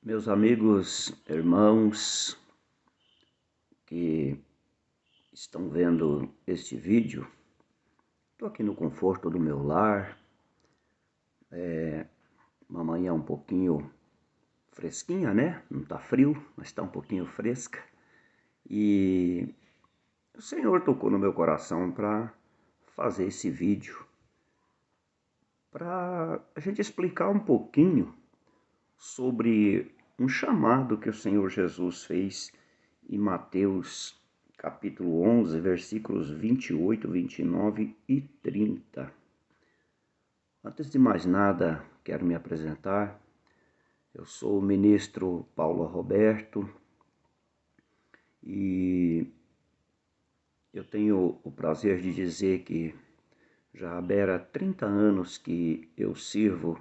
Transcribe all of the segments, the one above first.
Meus amigos, irmãos que estão vendo este vídeo, estou aqui no conforto do meu lar, uma manhã um pouquinho fresquinha, né? Não está frio, mas está um pouquinho fresca. E o Senhor tocou no meu coração para fazer esse vídeo, para a gente explicar um pouquinho sobre um chamado que o Senhor Jesus fez em Mateus capítulo 11, versículos 28, 29 e 30. Antes de mais nada, quero me apresentar. Eu sou o ministro Paulo Roberto e eu tenho o prazer de dizer que já há 30 anos que eu sirvo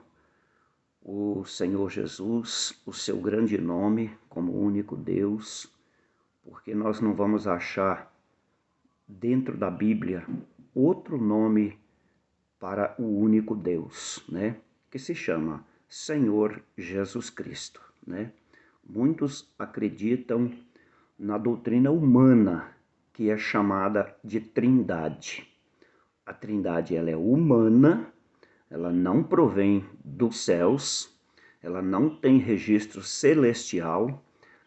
o Senhor Jesus, o seu grande nome, como único Deus, porque nós não vamos achar dentro da Bíblia outro nome para o único Deus, né? Que se chama Senhor Jesus Cristo, né? Muitos acreditam na doutrina humana, que é chamada de Trindade. A Trindade ela é humana, ela não provém dos céus, ela não tem registro celestial,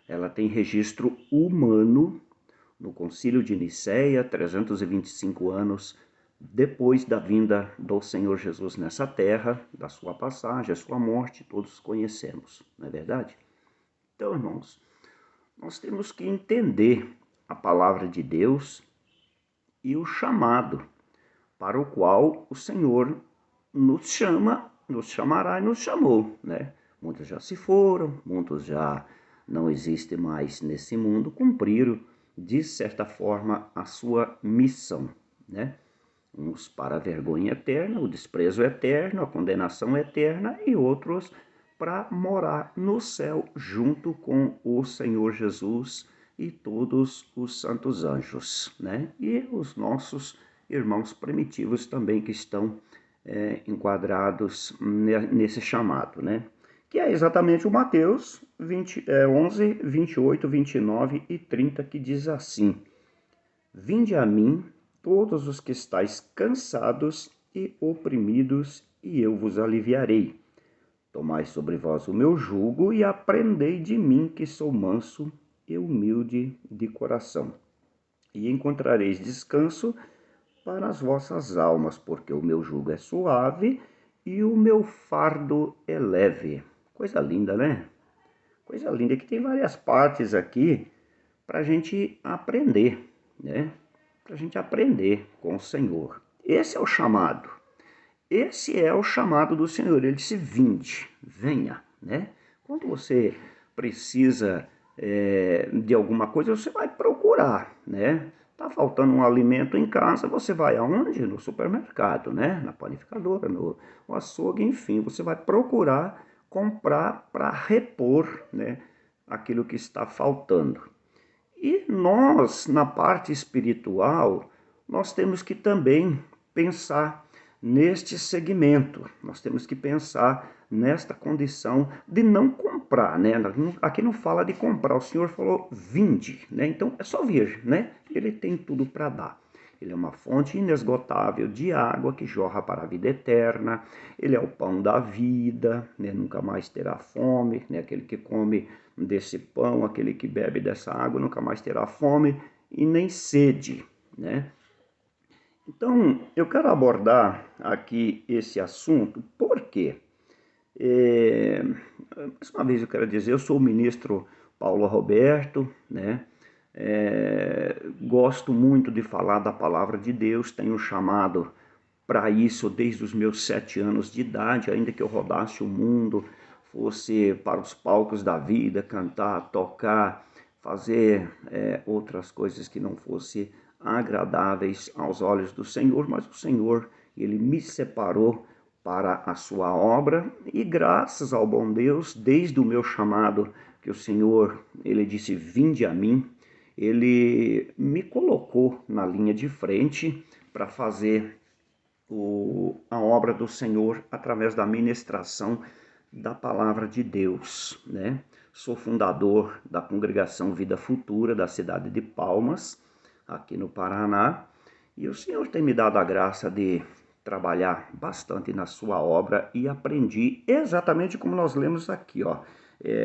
ela tem registro humano. No Concílio de Nicéia, 325 anos depois da vinda do Senhor Jesus nessa terra, da sua passagem, a sua morte, todos conhecemos, não é verdade? Então, irmãos, nós temos que entender a palavra de Deus e o chamado para o qual o Senhor nos chama, nos chamará e nos chamou, né? Muitos já se foram, muitos já não existem mais nesse mundo, cumpriram, de certa forma, a sua missão, né? Uns para a vergonha eterna, o desprezo eterno, a condenação eterna, e outros para morar no céu junto com o Senhor Jesus e todos os santos anjos, né? E os nossos irmãos primitivos também que estão enquadrados nesse chamado, né? Que é exatamente o Mateus 11, 28, 29 e 30, que diz assim: Vinde a mim, todos os que estáis cansados e oprimidos, e eu vos aliviarei. Tomai sobre vós o meu jugo e aprendei de mim, que sou manso e humilde de coração. E encontrareis descanso para as vossas almas, porque o meu jugo é suave e o meu fardo é leve. Coisa linda, né? Coisa linda, que tem várias partes aqui para a gente aprender, né? Para a gente aprender com o Senhor. Esse é o chamado. Esse é o chamado do Senhor. Ele disse: vinde, venha, né? Quando você precisa de alguma coisa, você vai procurar, né? Tá faltando um alimento em casa, você vai aonde? No supermercado, né? Na panificadora, no açougue, enfim, você vai procurar comprar para repor, né, aquilo que está faltando. E nós, na parte espiritual, nós temos que também pensar neste segmento. Nós temos que pensar nesta condição de não comprar, né? Aqui não fala de comprar, o Senhor falou vinde, né? Então é só vir, né? Ele tem tudo para dar. Ele é uma fonte inesgotável de água que jorra para a vida eterna. Ele é o pão da vida, né? Nunca mais terá fome, né? Aquele que come desse pão, aquele que bebe dessa água, nunca mais terá fome e nem sede, né? Então, eu quero abordar aqui esse assunto, porque, mais uma vez eu quero dizer, eu sou o ministro Paulo Roberto, né? Gosto muito de falar da palavra de Deus, tenho chamado para isso desde os meus 7 anos de idade, ainda que eu rodasse o mundo, fosse para os palcos da vida, cantar, tocar, fazer outras coisas que não fossem agradáveis aos olhos do Senhor, mas o Senhor, ele me separou para a sua obra, e graças ao bom Deus, desde o meu chamado, que o Senhor, ele disse, vinde a mim, ele me colocou na linha de frente para fazer a obra do Senhor através da ministração da palavra de Deus, né? Sou fundador da Congregação Vida Futura da cidade de Palmas, aqui no Paraná, e o Senhor tem me dado a graça de trabalhar bastante na sua obra e aprendi exatamente como nós lemos aqui, ó.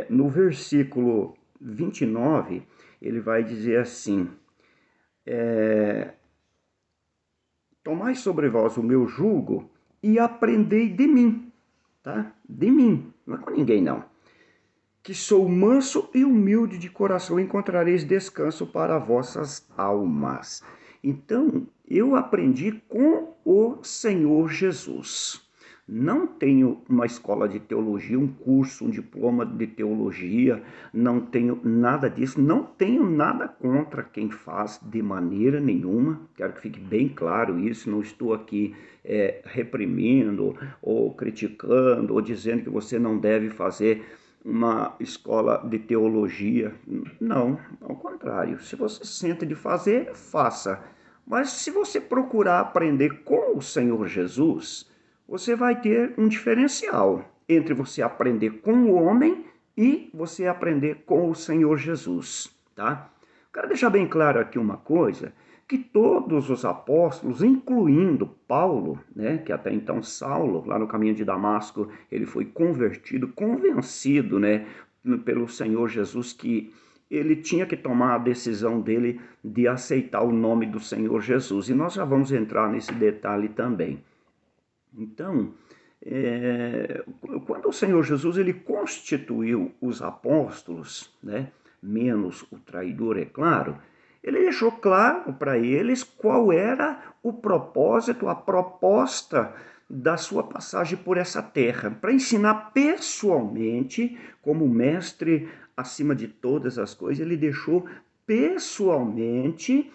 No versículo 29, ele vai dizer assim: tomai sobre vós o meu jugo e aprendei de mim, tá? De mim, não é com ninguém não. Que sou manso e humilde de coração, encontrareis descanso para vossas almas. Então, eu aprendi com o Senhor Jesus. Não tenho uma escola de teologia, um curso, um diploma de teologia, não tenho nada disso, não tenho nada contra quem faz de maneira nenhuma, quero que fique bem claro isso, não estou aqui reprimindo ou criticando ou dizendo que você não deve fazer uma escola de teologia. Não, ao contrário. Se você sente de fazer, faça. Mas se você procurar aprender com o Senhor Jesus, você vai ter um diferencial entre você aprender com o homem e você aprender com o Senhor Jesus, tá? Quero deixar bem claro aqui uma coisa, que todos os apóstolos, incluindo Paulo, né, que até então Saulo, lá no caminho de Damasco, ele foi convertido, convencido, né, pelo Senhor Jesus que ele tinha que tomar a decisão dele de aceitar o nome do Senhor Jesus. E nós já vamos entrar nesse detalhe também. Então, quando o Senhor Jesus ele constituiu os apóstolos, né, menos o traidor, é claro, ele deixou claro para eles qual era o propósito, a proposta da sua passagem por essa terra, para ensinar pessoalmente, como mestre acima de todas as coisas, ele deixou pessoalmente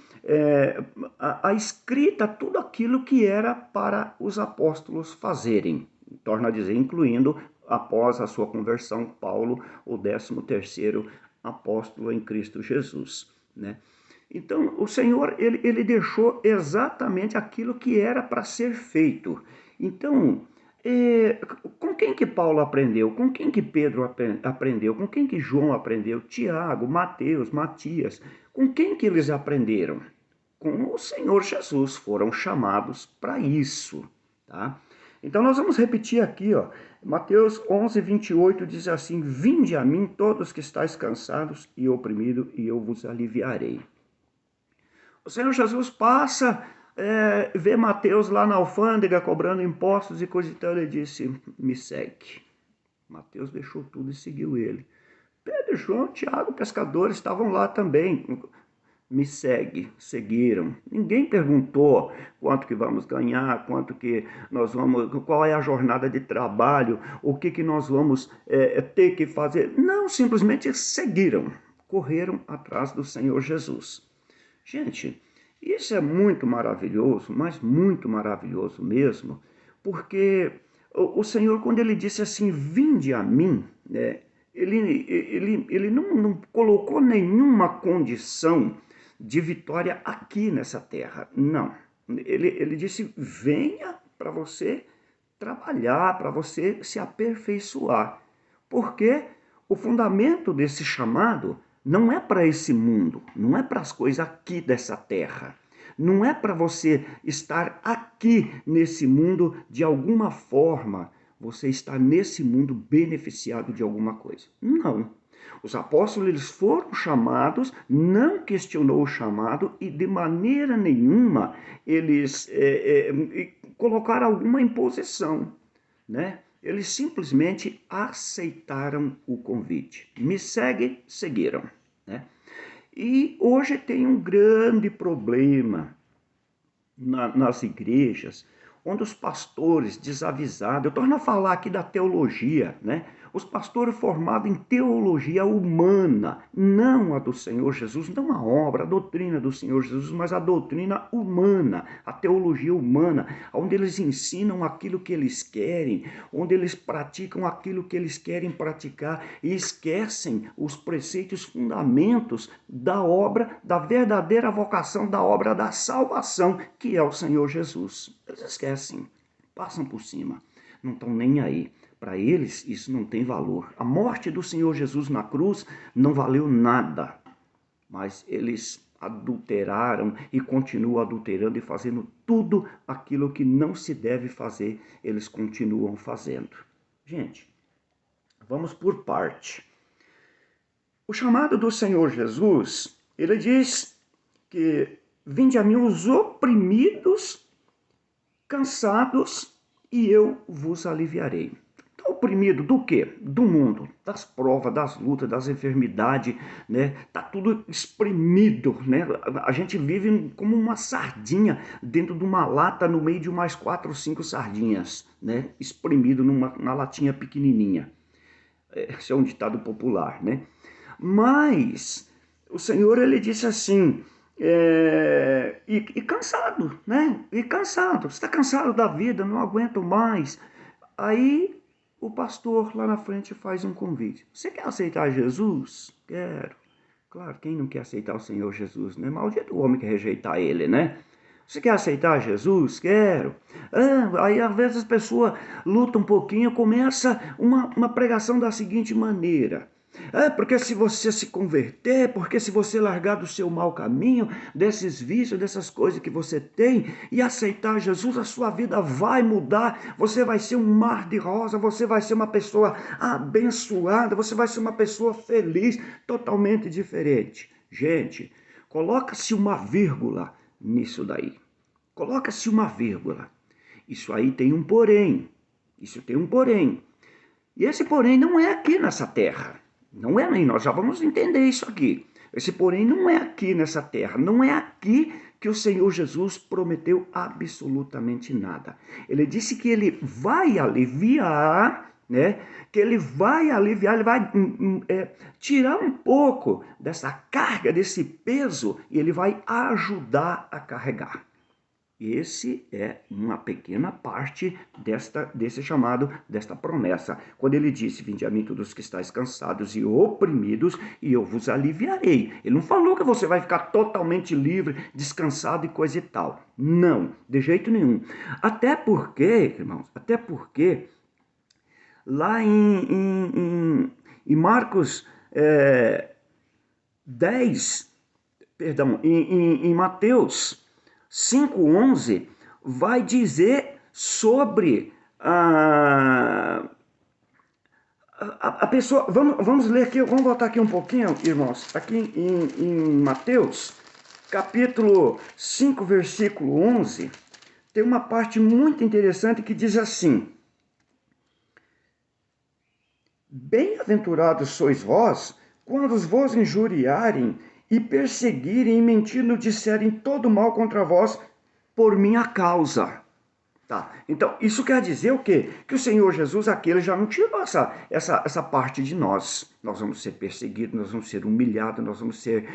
a escrita, tudo aquilo que era para os apóstolos fazerem. Torna a dizer, incluindo, após a sua conversão, Paulo, o 13º apóstolo em Cristo Jesus, né? Então, o Senhor, ele deixou exatamente aquilo que era para ser feito. Então, com quem que Paulo aprendeu? Com quem que Pedro aprendeu? Com quem que João aprendeu? Tiago, Mateus, Matias. Com quem que eles aprenderam? Com o Senhor Jesus. Foram chamados para isso, tá? Então, nós vamos repetir aqui, ó. Mateus 11, 28 diz assim: vinde a mim todos que estáis cansados e oprimidos, e eu vos aliviarei. O Senhor Jesus passa, vê Mateus lá na alfândega cobrando impostos e coisa e tal, ele disse, me segue. Mateus deixou tudo e seguiu ele. Pedro, João, Tiago, pescadores, estavam lá também. Me segue, seguiram. Ninguém perguntou quanto que vamos ganhar, quanto que nós vamos, qual é a jornada de trabalho, o que que nós vamos ter que fazer. Não, simplesmente seguiram, correram atrás do Senhor Jesus. Gente, isso é muito maravilhoso, mas muito maravilhoso mesmo, porque o Senhor, quando ele disse assim, vinde a mim, né, ele não colocou nenhuma condição de vitória aqui nessa terra, não. Ele disse, venha para você trabalhar, para você se aperfeiçoar, porque o fundamento desse chamado não é para esse mundo, não é para as coisas aqui dessa terra. Não é para você estar aqui nesse mundo de alguma forma, você está nesse mundo beneficiado de alguma coisa. Não. Os apóstolos eles foram chamados, não questionou o chamado e de maneira nenhuma eles colocaram alguma imposição, né? Eles simplesmente aceitaram o convite. Me segue, seguiram, né? E hoje tem um grande problema nas igrejas, onde os pastores desavisados, eu torno a falar aqui da teologia, né? Os pastores formados em teologia humana, não a do Senhor Jesus, não a obra, a doutrina do Senhor Jesus, mas a doutrina humana, a teologia humana, onde eles ensinam aquilo que eles querem, onde eles praticam aquilo que eles querem praticar e esquecem os preceitos, fundamentos da obra, da verdadeira vocação da obra da salvação, que é o Senhor Jesus. Eles esquecem, passam por cima, não estão nem aí. Para eles, isso não tem valor. A morte do Senhor Jesus na cruz não valeu nada. Mas eles adulteraram e continuam adulterando e fazendo tudo aquilo que não se deve fazer, eles continuam fazendo. Gente, vamos por parte. O chamado do Senhor Jesus, ele diz que vinde a mim os oprimidos, cansados, e eu vos aliviarei. Está oprimido do quê? Do mundo, das provas, das lutas, das enfermidades, né? Tá tudo espremido, né? A gente vive como uma sardinha dentro de uma lata no meio de mais 4 ou 5 sardinhas, né? Espremido numa latinha pequenininha. Esse é um ditado popular, né? Mas o Senhor, ele disse assim, e cansado, né? E cansado, você está cansado da vida, não aguento mais. Aí o pastor lá na frente faz um convite. Você quer aceitar Jesus? Quero. Claro, quem não quer aceitar o Senhor Jesus, né? Maldito o homem que rejeitar ele, né? Você quer aceitar Jesus? Quero. Aí às vezes as pessoas lutam um pouquinho, começa uma pregação da seguinte maneira. Porque se você se converter, porque se você largar do seu mau caminho, desses vícios, dessas coisas que você tem, e aceitar Jesus, a sua vida vai mudar, você vai ser um mar de rosa, você vai ser uma pessoa abençoada, você vai ser uma pessoa feliz, totalmente diferente. Gente, coloca-se uma vírgula nisso daí. Coloca-se uma vírgula. Isso aí tem um porém. Isso tem um porém. E esse porém não é aqui nessa terra. Não é nem nós já vamos entender isso aqui. Esse porém não é aqui nessa terra. Não é aqui que o Senhor Jesus prometeu absolutamente nada. Ele disse que ele vai aliviar, né? Que ele vai aliviar, ele vai tirar um pouco dessa carga, desse peso, e ele vai ajudar a carregar. Esse é uma pequena parte desse chamado, desta promessa. Quando ele disse, vinde a mim todos que estáis cansados e oprimidos, e eu vos aliviarei. Ele não falou que você vai ficar totalmente livre, descansado e coisa e tal. Não, de jeito nenhum. Até porque, irmãos, lá em Marcos 10, perdão, em Mateus 5:11, vai dizer sobre a pessoa. Vamos ler aqui, vamos voltar aqui um pouquinho, irmãos. Aqui em Mateus, capítulo 5, versículo 11, tem uma parte muito interessante que diz assim: bem-aventurados sois vós, quando vos injuriarem e perseguirem e mentindo disserem todo mal contra vós por minha causa. Tá? Então, isso quer dizer o quê? Que o Senhor Jesus aqui ele já não tirou essa parte de nós. Nós vamos ser perseguidos, nós vamos ser humilhados, nós vamos ser,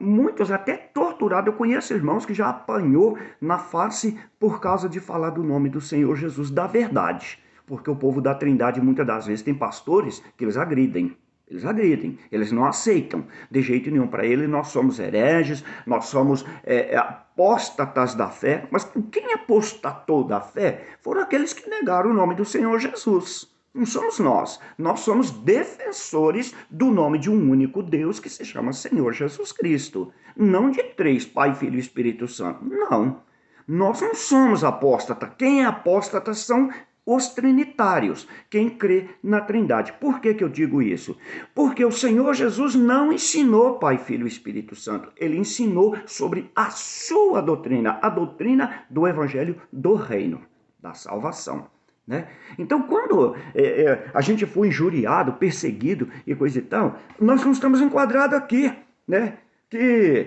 muitos até torturados. Eu conheço irmãos que já apanhou na face por causa de falar do nome do Senhor Jesus, da verdade. Porque o povo da Trindade, muitas das vezes, tem pastores que eles agridem. Eles agridem, eles não aceitam de jeito nenhum. Para eles nós somos hereges, nós somos apóstatas da fé. Mas quem apostatou da fé foram aqueles que negaram o nome do Senhor Jesus. Não somos nós. Nós somos defensores do nome de um único Deus que se chama Senhor Jesus Cristo. Não de 3, Pai, Filho e Espírito Santo. Não. Nós não somos apóstatas. Quem é apóstata são os trinitários, quem crê na Trindade. Por que eu digo isso? Porque o Senhor Jesus não ensinou Pai, Filho e Espírito Santo. Ele ensinou sobre a sua doutrina, a doutrina do Evangelho do Reino, da salvação. Né? Então, quando a gente foi injuriado, perseguido e coisa e tal, nós não estamos enquadrados aqui, né? Que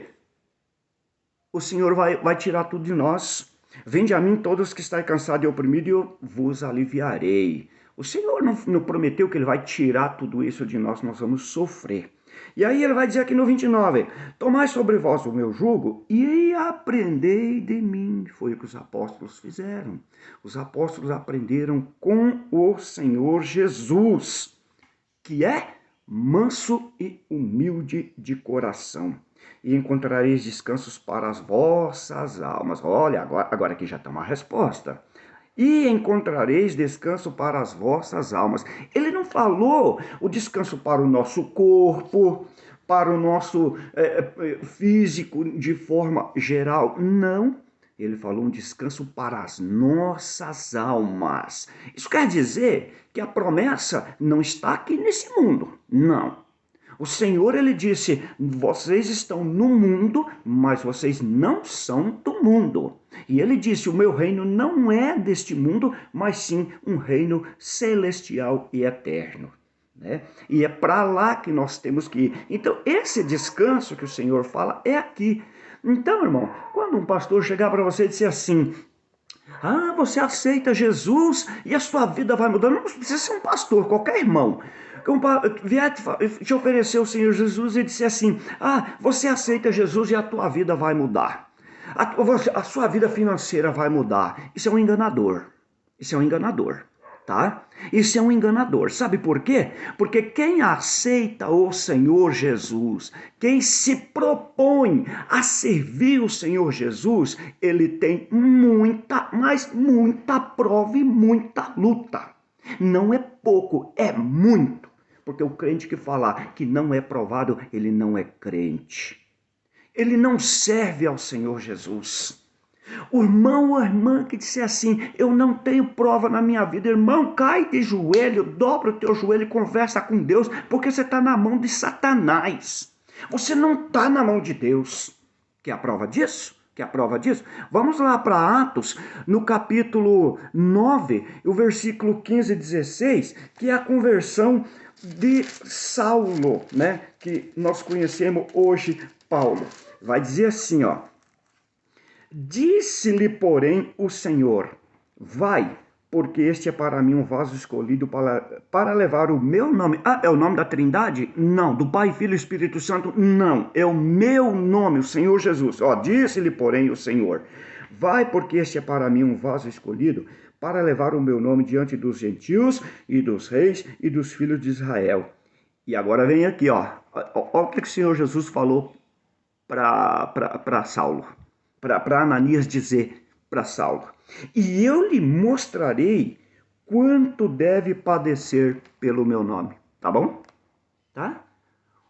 o Senhor vai tirar tudo de nós. Vinde a mim todos que estáis cansados e oprimidos, e eu vos aliviarei. O Senhor não prometeu que ele vai tirar tudo isso de nós vamos sofrer. E aí ele vai dizer aqui no 29, tomai sobre vós o meu jugo e aprendei de mim. Foi o que os apóstolos fizeram. Os apóstolos aprenderam com o Senhor Jesus, que é manso e humilde de coração. E encontrareis descansos para as vossas almas. Olha, agora aqui já está uma resposta. e encontrareis descanso para as vossas almas. Ele não falou o descanso para o nosso corpo, para o nosso físico de forma geral. Não. Ele falou um descanso para as nossas almas. Isso quer dizer que a promessa não está aqui nesse mundo. Não. O Senhor, ele disse, vocês estão no mundo, mas vocês não são do mundo. E ele disse, o meu reino não é deste mundo, mas sim um reino celestial e eterno. Né? E é para lá que nós temos que ir. Então, esse descanso que o Senhor fala é aqui. Então, irmão, quando um pastor chegar para você e dizer assim, você aceita Jesus e a sua vida vai mudar. Não precisa ser um pastor, qualquer irmão. Vier te oferecer o Senhor Jesus e disser assim, você aceita Jesus e a tua vida vai mudar. A sua vida financeira vai mudar. Isso é um enganador. Isso é um enganador. Tá? Isso é um enganador. Sabe por quê? Porque quem aceita o Senhor Jesus, quem se propõe a servir o Senhor Jesus, ele tem muita, mas muita prova e muita luta. Não é pouco, é muito. Porque o crente que falar que não é provado, ele não é crente. Ele não serve ao Senhor Jesus. O irmão ou a irmã que disser assim, eu não tenho prova na minha vida, irmão, cai de joelho, dobra o teu joelho e conversa com Deus, porque você está na mão de Satanás. Você não está na mão de Deus. Quer a prova disso? Quer a prova disso? Vamos lá para Atos, no capítulo 9, o versículo 15 e 16, que é a conversão de Saulo, né? Que nós conhecemos hoje, Paulo. Vai dizer assim, ó. Disse-lhe, porém, o Senhor, vai, porque este é para mim um vaso escolhido para levar o meu nome. É o nome da Trindade? Não. Do Pai, Filho e Espírito Santo? Não. É o meu nome, o Senhor Jesus. Disse-lhe, porém, o Senhor, vai, porque este é para mim um vaso escolhido para levar o meu nome diante dos gentios e dos reis e dos filhos de Israel. E agora vem aqui, olha o que o Senhor Jesus falou para Saulo. Para Ananias dizer para Saulo, e eu lhe mostrarei quanto deve padecer pelo meu nome. Tá bom? Tá?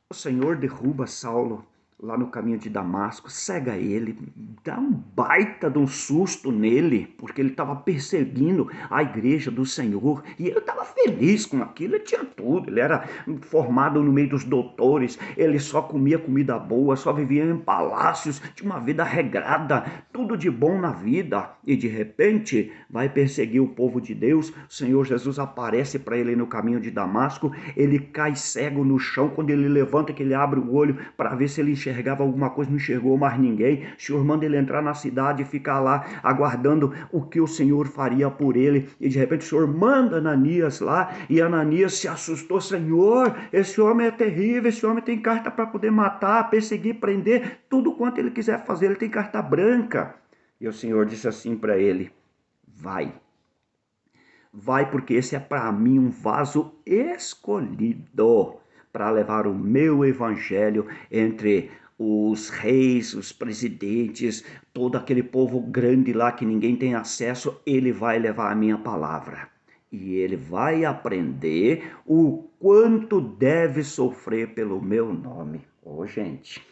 O Senhor derruba Saulo lá no caminho de Damasco, cega ele, dá um baita de um susto nele, porque ele estava perseguindo a igreja do Senhor, e ele estava feliz com aquilo, ele tinha tudo, ele era formado no meio dos doutores, ele só comia comida boa, só vivia em palácios, tinha uma vida regrada, tudo de bom na vida, e de repente vai perseguir o povo de Deus. O Senhor Jesus aparece para ele no caminho de Damasco, ele cai cego no chão, quando ele levanta, que ele abre o olho para ver se ele enxergava alguma coisa, não enxergou mais ninguém. O Senhor manda ele entrar na cidade e ficar lá aguardando o que o Senhor faria por ele, e de repente o Senhor manda Ananias lá, e Ananias se assustou. Senhor, esse homem é terrível, esse homem tem carta para poder matar, perseguir, prender, tudo quanto ele quiser fazer, ele tem carta branca. E o Senhor disse assim para ele, vai, porque esse é para mim um vaso escolhido para levar o meu evangelho entre os reis, os presidentes, todo aquele povo grande lá que ninguém tem acesso. Ele vai levar a minha palavra. E ele vai aprender o quanto deve sofrer pelo meu nome. Gente.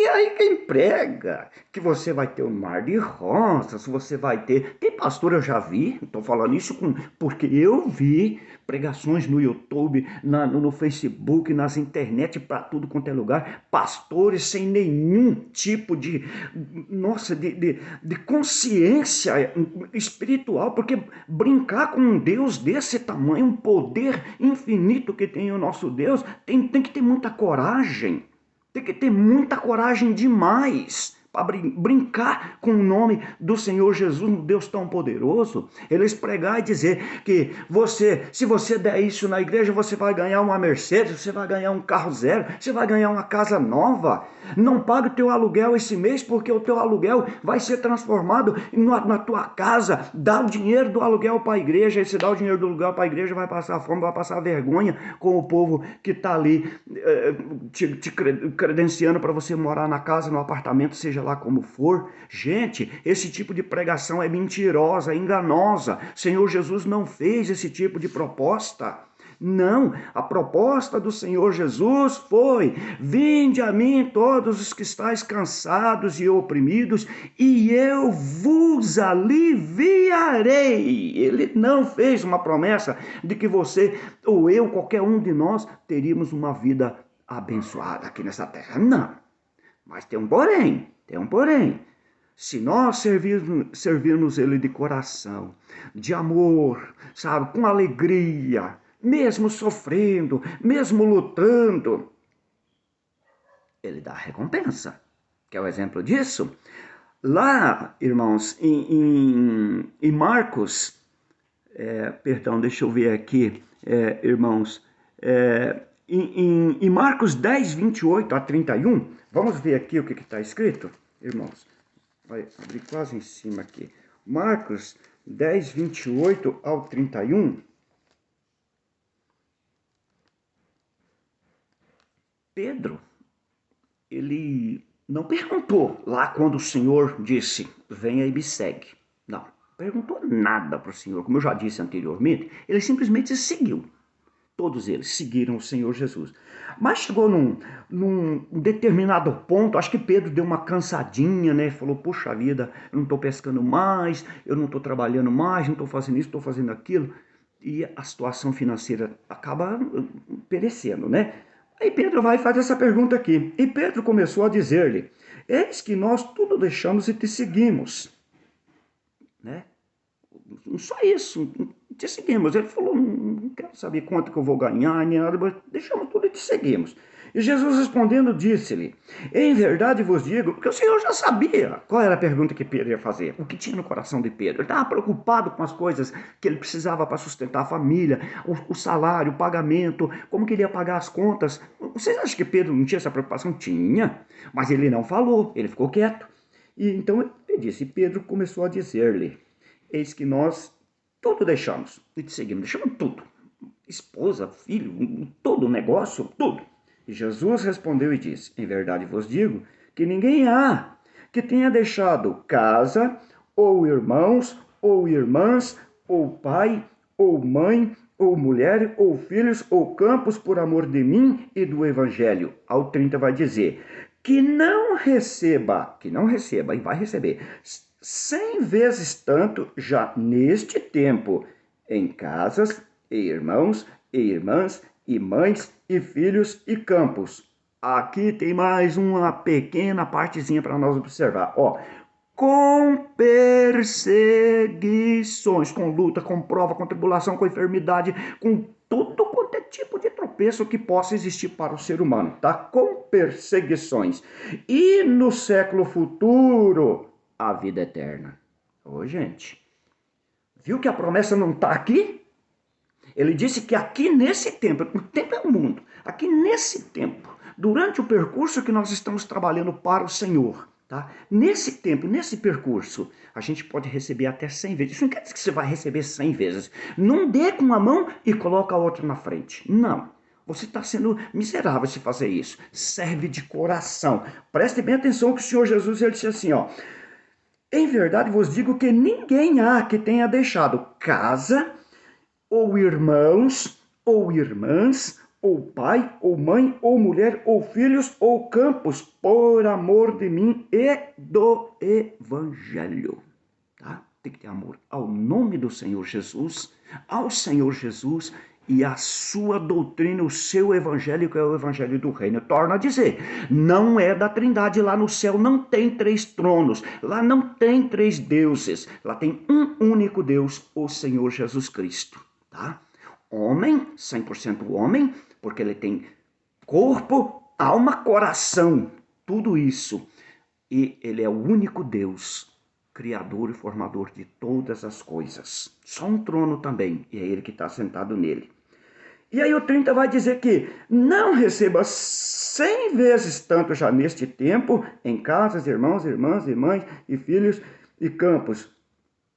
E aí quem prega que você vai ter um mar de rosas, você vai ter... Tem pastor, eu já vi, estou falando isso porque eu vi pregações no YouTube, no Facebook, nas internet, para tudo quanto é lugar, pastores sem nenhum tipo de consciência espiritual, porque brincar com um Deus desse tamanho, um poder infinito que tem o nosso Deus, tem que ter muita coragem. Tem que ter muita coragem demais para brincar com o nome do Senhor Jesus, um Deus tão poderoso. Eles pregar e dizer que se você der isso na igreja, você vai ganhar uma Mercedes, você vai ganhar um carro zero, você vai ganhar uma casa nova. Não pague o teu aluguel esse mês, porque o teu aluguel vai ser transformado na tua casa. Dá o dinheiro do aluguel para a igreja, e se dá o dinheiro do aluguel para a igreja, vai passar fome, vai passar vergonha com o povo que está ali te credenciando para você morar na casa, no apartamento, seja seja lá como for. Gente, esse tipo de pregação é mentirosa, é enganosa. O Senhor Jesus não fez esse tipo de proposta. Não, a proposta do Senhor Jesus foi: vinde a mim todos os que estáis cansados e oprimidos, e eu vos aliviarei. Ele não fez uma promessa de que você ou eu, qualquer um de nós, teríamos uma vida abençoada aqui nessa terra. Não, mas tem um porém, tem um porém. Se nós servirmos Ele de coração, de amor, sabe, com alegria, mesmo sofrendo, mesmo lutando, Ele dá recompensa. Quer o exemplo disso? Lá, irmãos, em Marcos, perdão, deixa eu ver aqui, irmãos, em Marcos 10, 28 a 31, vamos ver aqui o que está escrito, irmãos. Vai abrir quase em cima aqui. Marcos 10, 28 ao 31. Pedro, ele não perguntou lá quando o Senhor disse, venha e me segue. Não, perguntou nada para o Senhor. Como eu já disse anteriormente, ele simplesmente seguiu. Todos eles seguiram o Senhor Jesus. Mas chegou num determinado ponto, acho que Pedro deu uma cansadinha, né? Falou, puxa vida, eu não estou pescando mais, eu não estou trabalhando mais, não estou fazendo isso, estou fazendo aquilo. E a situação financeira acaba perecendo, né? Aí Pedro vai e faz essa pergunta aqui. E Pedro começou a dizer-lhe, eis que nós tudo deixamos e te seguimos. Né? Só isso, te seguimos. Ele falou, não quero saber quanto que eu vou ganhar, nem nada, mas deixamos tudo e te seguimos. E Jesus respondendo disse-lhe, em verdade vos digo, porque o Senhor já sabia qual era a pergunta que Pedro ia fazer, o que tinha no coração de Pedro. Ele estava preocupado com as coisas que ele precisava para sustentar a família, o salário, o pagamento, como que ele ia pagar as contas. Vocês acham que Pedro não tinha essa preocupação? Tinha, mas ele não falou, ele ficou quieto. E então ele disse, e Pedro começou a dizer-lhe, eis que nós tudo deixamos e te seguimos, deixamos tudo, esposa, filho, todo o negócio, tudo. E Jesus respondeu e disse, em verdade vos digo, que ninguém há que tenha deixado casa, ou irmãos, ou irmãs, ou pai, ou mãe, ou mulher, ou filhos, ou campos, por amor de mim e do evangelho. Ao 30 vai dizer, que não receba, e vai receber 100 vezes tanto já neste tempo, em casas, e irmãos, e irmãs, e mães, e filhos, e campos. Aqui tem mais uma pequena partezinha para nós observar. Ó, com perseguições, com luta, com prova, com tribulação, com enfermidade, com tudo quanto é tipo de tropeço que possa existir para o ser humano, tá? Com perseguições. E no século futuro, a vida eterna. Ô, gente, viu que a promessa não está aqui? Ele disse que aqui nesse tempo, o tempo é o mundo, aqui nesse tempo, durante o percurso que nós estamos trabalhando para o Senhor, tá? Nesse tempo, nesse percurso, a gente pode receber até 100 vezes. Isso não quer dizer que você vai receber 100 vezes. Não dê com uma mão e coloca a outra na frente. Não. Você está sendo miserável se fazer isso. Serve de coração. Preste bem atenção que o Senhor Jesus ele disse assim, ó. Em verdade vos digo que ninguém há que tenha deixado casa, ou irmãos, ou irmãs, ou pai, ou mãe, ou mulher, ou filhos, ou campos, por amor de mim e do evangelho. Tá? Tem que ter amor ao nome do Senhor Jesus, ao Senhor Jesus e a sua doutrina, o seu evangelho, que é o evangelho do reino. Torna a dizer, não é da Trindade, lá no céu não tem 3 tronos, lá não tem 3 deuses, lá tem um único Deus, o Senhor Jesus Cristo. Tá? Homem, 100% homem, porque ele tem corpo, alma, coração, tudo isso. E ele é o único Deus, criador e formador de todas as coisas. Só um trono também, e é ele que está sentado nele. E aí o 30 vai dizer que não receba 100 vezes tanto já neste tempo, em casas, irmãos, irmãs, irmãs, e filhos, e campos,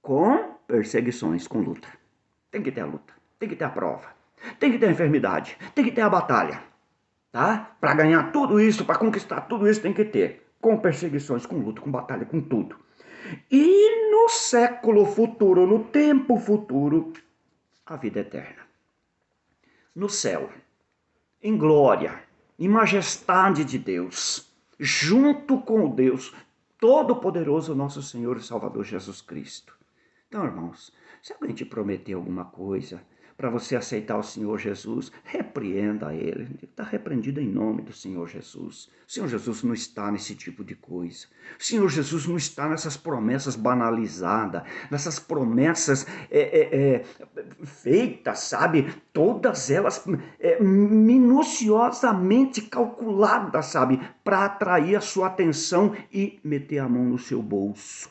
com perseguições, com luta. Tem que ter a luta, tem que ter a prova, tem que ter a enfermidade, tem que ter a batalha, tá? Para ganhar tudo isso, para conquistar tudo isso, tem que ter. com perseguições, com luta, com batalha, com tudo. E no século futuro, no tempo futuro, a vida eterna. No céu, em glória, em majestade de Deus, junto com o Deus Todo-Poderoso, nosso Senhor e Salvador Jesus Cristo. Então, irmãos, se alguém te prometer alguma coisa para você aceitar o Senhor Jesus, repreenda ele. Está repreendido em nome do Senhor Jesus. O Senhor Jesus não está nesse tipo de coisa. O Senhor Jesus não está nessas promessas banalizadas, nessas promessas feitas, sabe? Todas elas minuciosamente calculadas, sabe? Para atrair a sua atenção e meter a mão no seu bolso.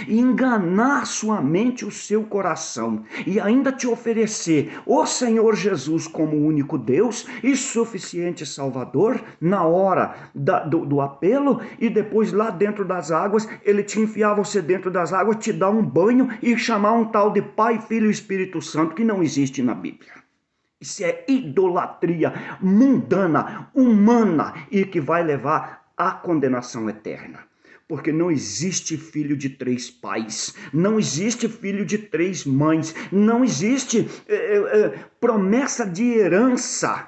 E enganar sua mente e o seu coração, e ainda te oferecer o Senhor Jesus como único Deus e suficiente Salvador na hora do apelo, e depois lá dentro das águas, ele te enfiar você dentro das águas, te dar um banho e chamar um tal de Pai, Filho e Espírito Santo que não existe na Bíblia. Isso é idolatria mundana, humana, e que vai levar à condenação eterna. Porque não existe filho de 3 pais, não existe filho de 3 mães, não existe promessa de herança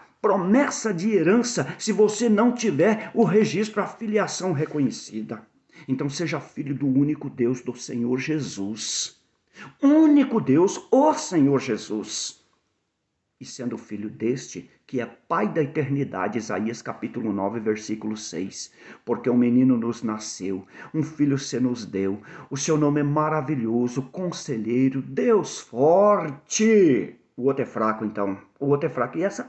se você não tiver o registro, a filiação reconhecida. Então seja filho do único Deus, do Senhor Jesus. Único Deus, o Senhor Jesus. E sendo filho deste, que é Pai da eternidade, Isaías capítulo 9, versículo 6. Porque um menino nos nasceu, um filho se nos deu, o seu nome é maravilhoso, conselheiro, Deus forte. O outro é fraco então, o outro é fraco. E essa